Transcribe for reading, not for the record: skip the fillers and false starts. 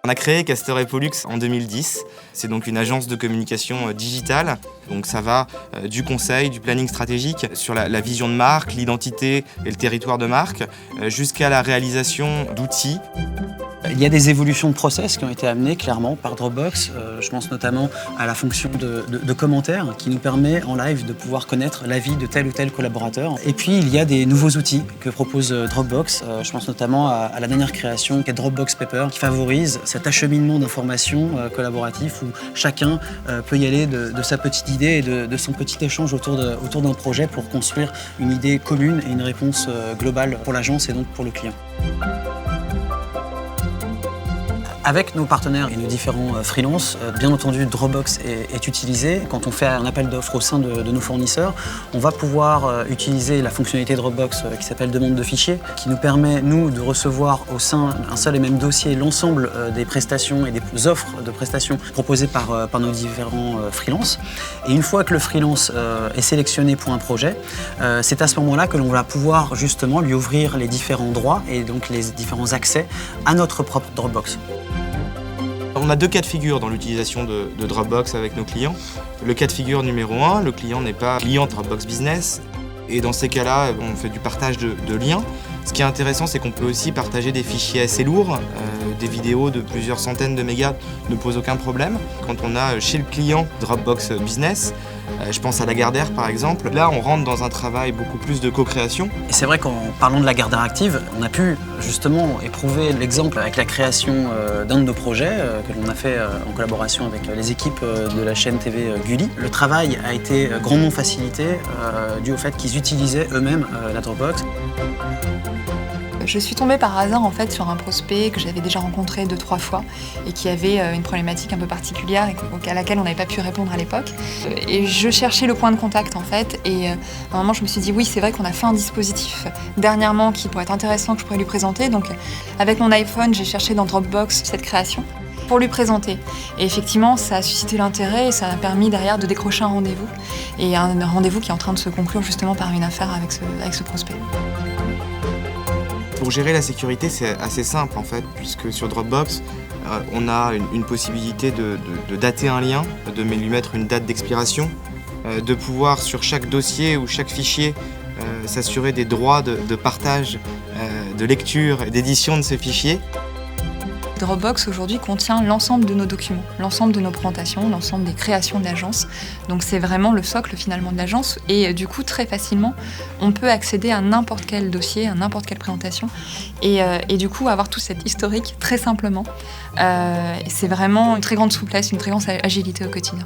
On a créé Castor et Pollux en 2010. C'est donc une agence de communication digitale. Donc ça va du conseil, du planning stratégique sur la vision de marque, l'identité et le territoire de marque, jusqu'à la réalisation d'outils. Il y a des évolutions de process qui ont été amenées clairement par Dropbox. Je pense notamment à la fonction de commentaires qui nous permet en live de pouvoir connaître l'avis de tel ou tel collaborateur. Et puis il y a des nouveaux outils que propose Dropbox. Je pense notamment à la dernière création qui est Dropbox Paper qui favorise cet acheminement d'informations collaboratif où chacun peut y aller de sa petite idée et de son petit échange autour d'un projet pour construire une idée commune et une réponse globale pour l'agence et donc pour le client. Avec nos partenaires et nos différents freelances, bien entendu, Dropbox est utilisé. Quand on fait un appel d'offres au sein de nos fournisseurs, on va pouvoir utiliser la fonctionnalité Dropbox qui s'appelle demande de fichiers, qui nous permet, nous, de recevoir au sein d'un seul et même dossier l'ensemble des prestations et des offres de prestations proposées par nos différents freelances. Et une fois que le freelance est sélectionné pour un projet, c'est à ce moment-là que l'on va pouvoir justement lui ouvrir les différents droits et donc les différents accès à notre propre Dropbox. On a deux cas de figure dans l'utilisation de Dropbox avec nos clients. Le cas de figure numéro 1, le client n'est pas client Dropbox Business. Et dans ces cas-là, on fait du partage de liens. Ce qui est intéressant, c'est qu'on peut aussi partager des fichiers assez lourds. Des vidéos de plusieurs centaines de mégas ne posent aucun problème. Quand on a chez le client Dropbox Business, je pense à Lagardère par exemple, là on rentre dans un travail beaucoup plus de co-création. Et c'est vrai qu'en parlant de Lagardère Active, on a pu justement éprouver l'exemple avec la création d'un de nos projets que l'on a fait en collaboration avec les équipes de la chaîne TV Gulli. Le travail a été grandement facilité dû au fait qu'ils utilisaient eux-mêmes la Dropbox. Je suis tombée par hasard en fait sur un prospect que j'avais déjà rencontré 2-3 fois et qui avait une problématique un peu particulière et à laquelle on n'avait pas pu répondre à l'époque. Et je cherchais le point de contact en fait et à un moment je me suis dit oui c'est vrai qu'on a fait un dispositif dernièrement qui pourrait être intéressant que je pourrais lui présenter. Donc avec mon iPhone j'ai cherché dans Dropbox cette création pour lui présenter. Et effectivement ça a suscité l'intérêt et ça a permis derrière de décrocher un rendez-vous. Et un rendez-vous qui est en train de se conclure justement par une affaire avec ce prospect. Pour gérer la sécurité, c'est assez simple en fait, puisque sur Dropbox, on a une possibilité de dater un lien, de lui mettre une date d'expiration, de pouvoir sur chaque dossier ou chaque fichier s'assurer des droits de partage, de lecture et d'édition de ces fichiers. Dropbox aujourd'hui contient l'ensemble de nos documents, l'ensemble de nos présentations, l'ensemble des créations de l'agence. Donc c'est vraiment le socle finalement de l'agence et du coup très facilement on peut accéder à n'importe quel dossier, à n'importe quelle présentation et du coup avoir tout cet historique très simplement. C'est vraiment une très grande souplesse, une très grande agilité au quotidien.